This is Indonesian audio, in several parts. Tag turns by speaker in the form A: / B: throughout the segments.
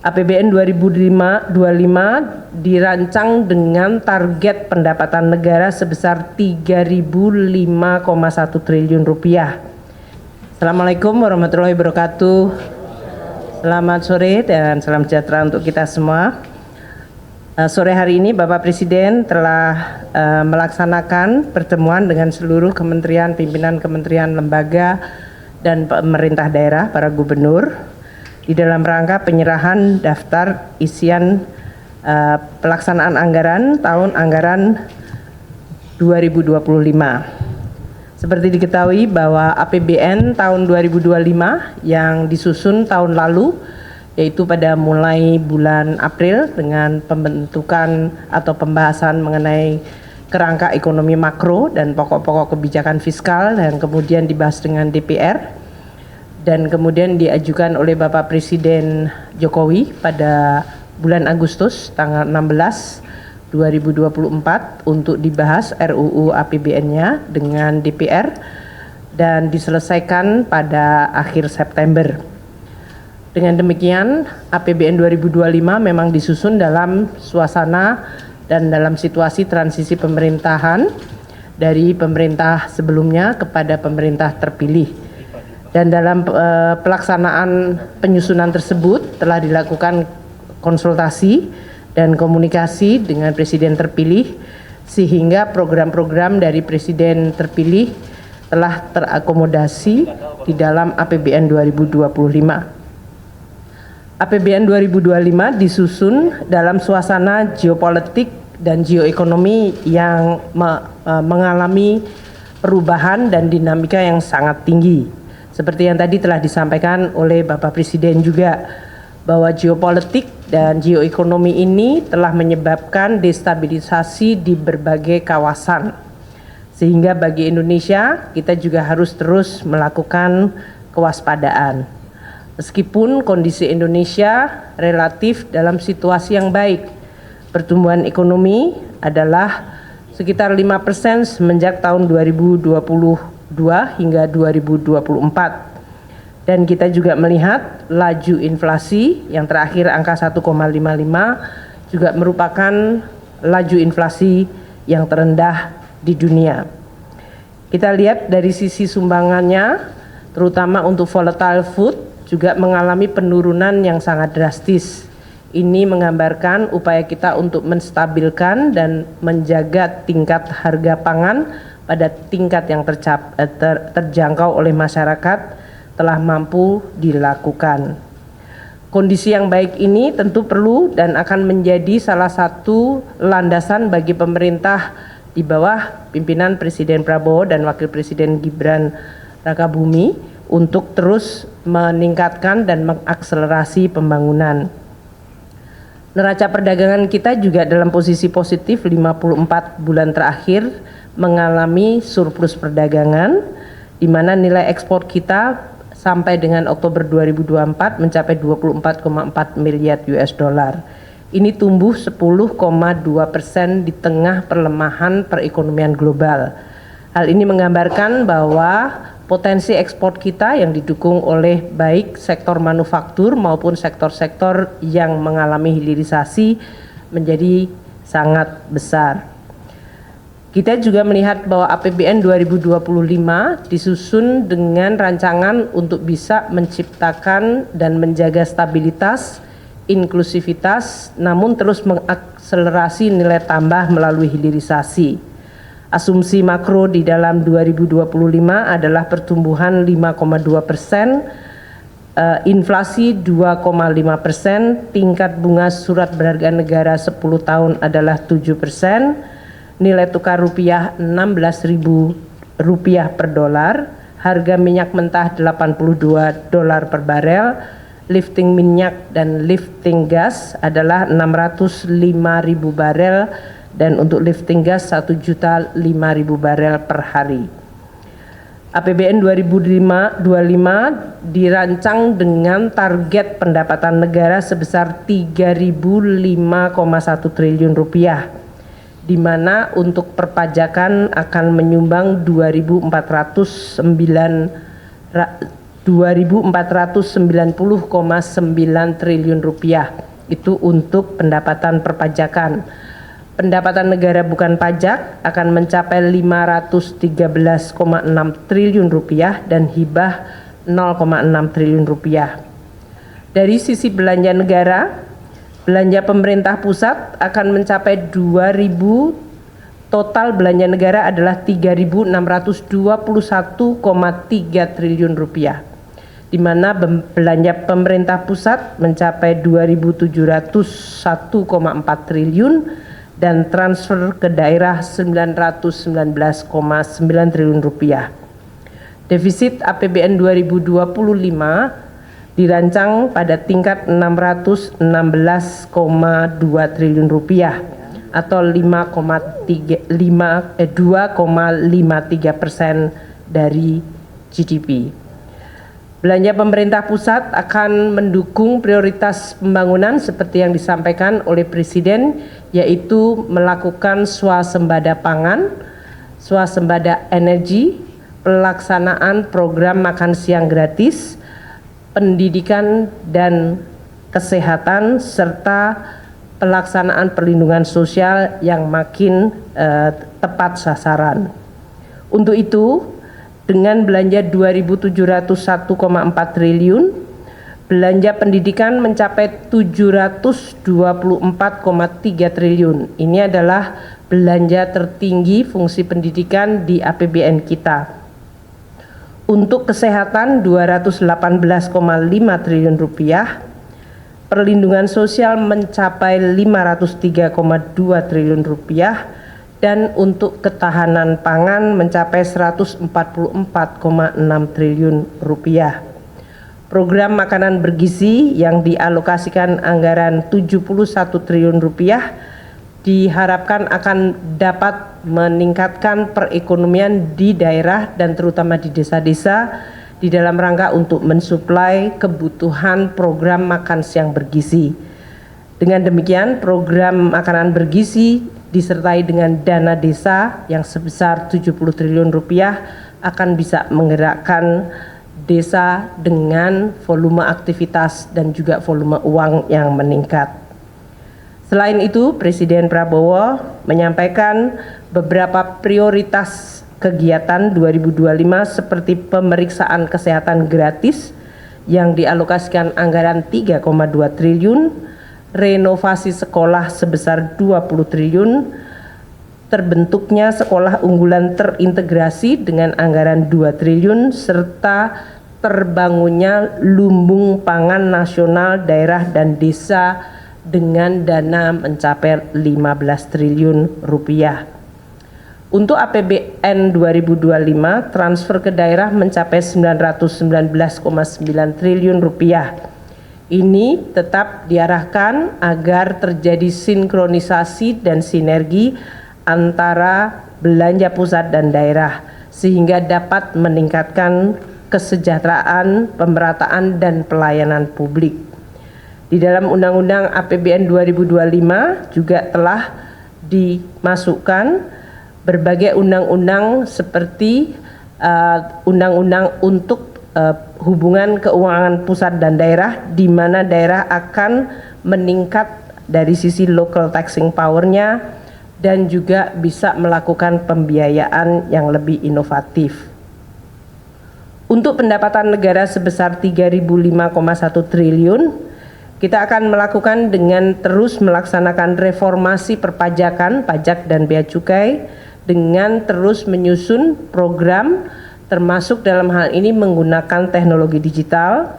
A: APBN 2025 dirancang dengan target pendapatan negara sebesar 3.005,1 triliun rupiah. Assalamualaikum warahmatullahi wabarakatuh. Selamat sore dan salam sejahtera untuk kita semua. Sore hari ini Bapak Presiden telah melaksanakan pertemuan dengan seluruh kementerian, pimpinan kementerian, lembaga, dan pemerintah daerah, para gubernur, di dalam rangka penyerahan daftar isian pelaksanaan anggaran tahun anggaran 2025. Seperti diketahui bahwa APBN tahun 2025 yang disusun tahun lalu, yaitu pada mulai bulan April dengan pembentukan atau pembahasan mengenai kerangka ekonomi makro dan pokok-pokok kebijakan fiskal, dan kemudian dibahas dengan DPR, dan kemudian diajukan oleh Bapak Presiden Jokowi pada bulan Agustus tanggal 16 2024 untuk dibahas RUU APBN-nya dengan DPR dan diselesaikan pada akhir September. Dengan demikian, APBN 2025 memang disusun dalam suasana dan dalam situasi transisi pemerintahan dari pemerintah sebelumnya kepada pemerintah terpilih. Dan dalam pelaksanaan penyusunan tersebut telah dilakukan konsultasi dan komunikasi dengan Presiden terpilih, sehingga program-program dari Presiden terpilih telah terakomodasi di dalam APBN 2025. APBN 2025 disusun dalam suasana geopolitik dan geoekonomi yang mengalami perubahan dan dinamika yang sangat tinggi. Seperti yang tadi telah disampaikan oleh Bapak Presiden juga, bahwa geopolitik dan geoekonomi ini telah menyebabkan destabilisasi di berbagai kawasan. Sehingga bagi Indonesia, kita juga harus terus melakukan kewaspadaan. Meskipun kondisi Indonesia relatif dalam situasi yang baik, pertumbuhan ekonomi adalah sekitar 5% semenjak tahun 2022 hingga 2024. Dan kita juga melihat laju inflasi yang terakhir angka 1,55 juga merupakan laju inflasi yang terendah di dunia. Kita lihat dari sisi sumbangannya, terutama untuk volatile food juga mengalami penurunan yang sangat drastis. Ini menggambarkan upaya kita untuk menstabilkan dan menjaga tingkat harga pangan pada tingkat yang terjangkau oleh masyarakat telah mampu dilakukan. Kondisi yang baik ini tentu perlu dan akan menjadi salah satu landasan bagi pemerintah di bawah pimpinan Presiden Prabowo dan Wakil Presiden Gibran Rakabuming untuk terus meningkatkan dan mengakselerasi pembangunan. Neraca perdagangan kita juga dalam posisi positif 54 bulan terakhir mengalami surplus perdagangan, di mana nilai ekspor kita sampai dengan Oktober 2024 mencapai 24,4 miliar US dollar. Ini tumbuh 10,2% di tengah perlemahan perekonomian global. Hal ini menggambarkan bahwa potensi ekspor kita yang didukung oleh baik sektor manufaktur maupun sektor-sektor yang mengalami hilirisasi menjadi sangat besar. Kita juga melihat bahwa APBN 2025 disusun dengan rancangan untuk bisa menciptakan dan menjaga stabilitas, inklusivitas, namun terus mengakselerasi nilai tambah melalui hilirisasi. Asumsi makro di dalam 2025 adalah pertumbuhan 5,2%, inflasi 2,5%, tingkat bunga surat berharga negara 10 tahun adalah 7%, nilai tukar rupiah Rp16.000 per dolar, harga minyak mentah $82 per barel, lifting minyak dan lifting gas adalah 605.000 barel, dan untuk lifting gas 1.005.000 barel per hari. APBN 2025 dirancang dengan target pendapatan negara sebesar 3.005,1 triliun rupiah, di mana untuk perpajakan akan menyumbang 2.409 Rp2.490,9 triliun. Itu untuk pendapatan perpajakan. Pendapatan negara bukan pajak akan mencapai Rp513,6 triliun dan hibah Rp0,6 triliun. Dari sisi belanja negara, belanja pemerintah pusat akan mencapai 2.000, total belanja negara adalah Rp3.621,3 triliun, di mana belanja pemerintah pusat mencapai Rp2.701,4 triliun dan transfer ke daerah Rp919,9 triliun. Defisit APBN 2025 dirancang pada tingkat Rp616,2 triliun atau 2,53% dari GDP. Belanja pemerintah pusat akan mendukung prioritas pembangunan seperti yang disampaikan oleh Presiden, yaitu melakukan swasembada pangan, swasembada energi, pelaksanaan program makan siang gratis, pendidikan dan kesehatan, serta pelaksanaan perlindungan sosial yang makin tepat sasaran. Untuk itu, dengan belanja Rp2.701,4 triliun, belanja pendidikan mencapai Rp724,3 triliun. Ini adalah belanja tertinggi fungsi pendidikan di APBN kita. Untuk kesehatan Rp218,5 triliun, perlindungan sosial mencapai Rp503,2 triliun, dan untuk ketahanan pangan mencapai Rp144,6 triliun. Program makanan bergizi yang dialokasikan anggaran Rp71 triliun diharapkan akan dapat meningkatkan perekonomian di daerah dan terutama di desa-desa di dalam rangka untuk mensuplai kebutuhan program makan siang bergizi. Dengan demikian, program makanan bergizi disertai dengan dana desa yang sebesar Rp70 triliun akan bisa menggerakkan desa dengan volume aktivitas dan juga volume uang yang meningkat. Selain itu, Presiden Prabowo menyampaikan beberapa prioritas kegiatan 2025 seperti pemeriksaan kesehatan gratis yang dialokasikan anggaran 3,2 triliun, renovasi sekolah sebesar 20 triliun, terbentuknya sekolah unggulan terintegrasi dengan anggaran 2 triliun, serta terbangunnya lumbung pangan nasional daerah dan desa dengan dana mencapai 15 triliun rupiah. Untuk APBN 2025, transfer ke daerah mencapai 919,9 triliun rupiah. Ini tetap diarahkan agar terjadi sinkronisasi dan sinergi antara belanja pusat dan daerah, sehingga dapat meningkatkan kesejahteraan, pemerataan, dan pelayanan publik. Di dalam Undang-Undang APBN 2025 juga telah dimasukkan berbagai undang-undang seperti undang-undang untuk hubungan keuangan pusat dan daerah, di mana daerah akan meningkat dari sisi local taxing power-nya dan juga bisa melakukan pembiayaan yang lebih inovatif. Untuk pendapatan negara sebesar Rp3.005,1 triliun, kita akan melakukan dengan terus melaksanakan reformasi perpajakan, pajak dan bea cukai, dengan terus menyusun program termasuk dalam hal ini menggunakan teknologi digital.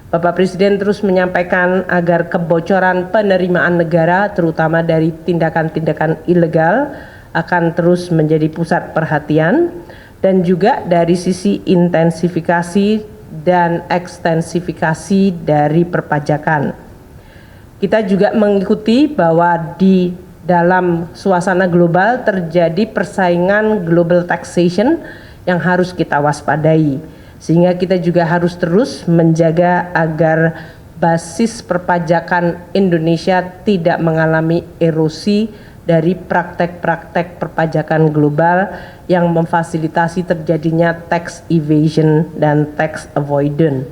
A: Bapak Presiden terus menyampaikan agar kebocoran penerimaan negara terutama dari tindakan-tindakan ilegal akan terus menjadi pusat perhatian, dan juga dari sisi intensifikasi dan ekstensifikasi dari perpajakan. Kita juga mengikuti bahwa di dalam suasana global terjadi persaingan global taxation yang harus kita waspadai, sehingga kita juga harus terus menjaga agar basis perpajakan Indonesia tidak mengalami erosi dari praktek-praktek perpajakan global yang memfasilitasi terjadinya tax evasion dan tax avoidance.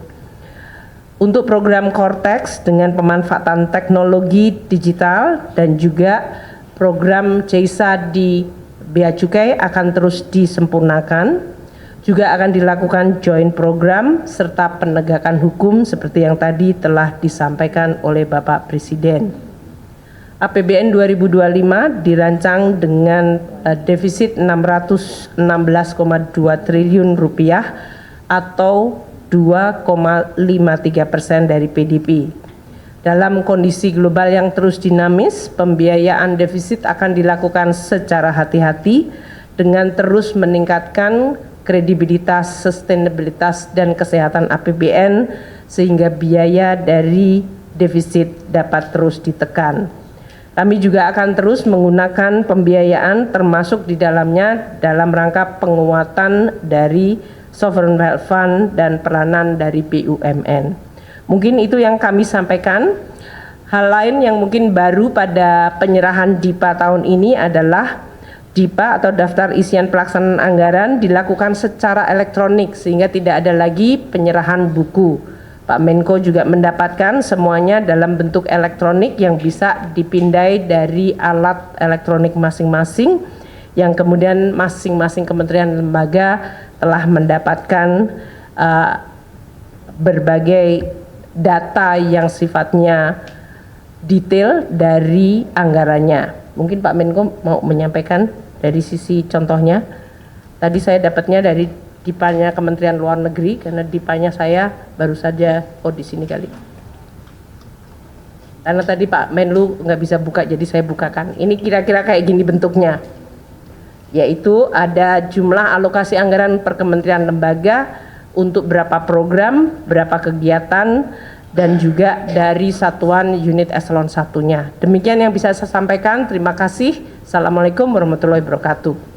A: Untuk program Cortex dengan pemanfaatan teknologi digital dan juga program CESA di Bea Cukai akan terus disempurnakan. Juga akan dilakukan joint program serta penegakan hukum seperti yang tadi telah disampaikan oleh Bapak Presiden. APBN 2025 dirancang dengan defisit 616,2 triliun rupiah atau 2,53% dari PDB. Dalam kondisi global yang terus dinamis, pembiayaan defisit akan dilakukan secara hati-hati dengan terus meningkatkan kredibilitas, sustainabilitas, dan kesehatan APBN sehingga biaya dari defisit dapat terus ditekan. Kami juga akan terus menggunakan pembiayaan termasuk di dalamnya dalam rangka penguatan dari Sovereign Wealth Fund dan peranan dari BUMN. Mungkin itu yang kami sampaikan. Hal lain yang mungkin baru pada penyerahan DIPA tahun ini adalah DIPA atau daftar isian pelaksanaan anggaran dilakukan secara elektronik sehingga tidak ada lagi penyerahan buku. Pak Menko juga mendapatkan semuanya dalam bentuk elektronik yang bisa dipindai dari alat elektronik masing-masing yang kemudian masing-masing kementerian lembaga telah mendapatkan berbagai data yang sifatnya detail dari anggarannya. Mungkin Pak Menko mau menyampaikan dari sisi contohnya. Tadi saya dapatnya dari DIPA-nya Kementerian Luar Negeri karena DIPA-nya saya baru saja di sini kali. Karena tadi Pak Menlu nggak bisa buka jadi saya bukakan. Ini kira-kira kayak gini bentuknya. Yaitu ada jumlah alokasi anggaran per kementerian lembaga untuk berapa program, berapa kegiatan, dan juga dari satuan unit eselon 1-nya. Demikian yang bisa saya sampaikan. Terima kasih. Assalamualaikum warahmatullahi wabarakatuh.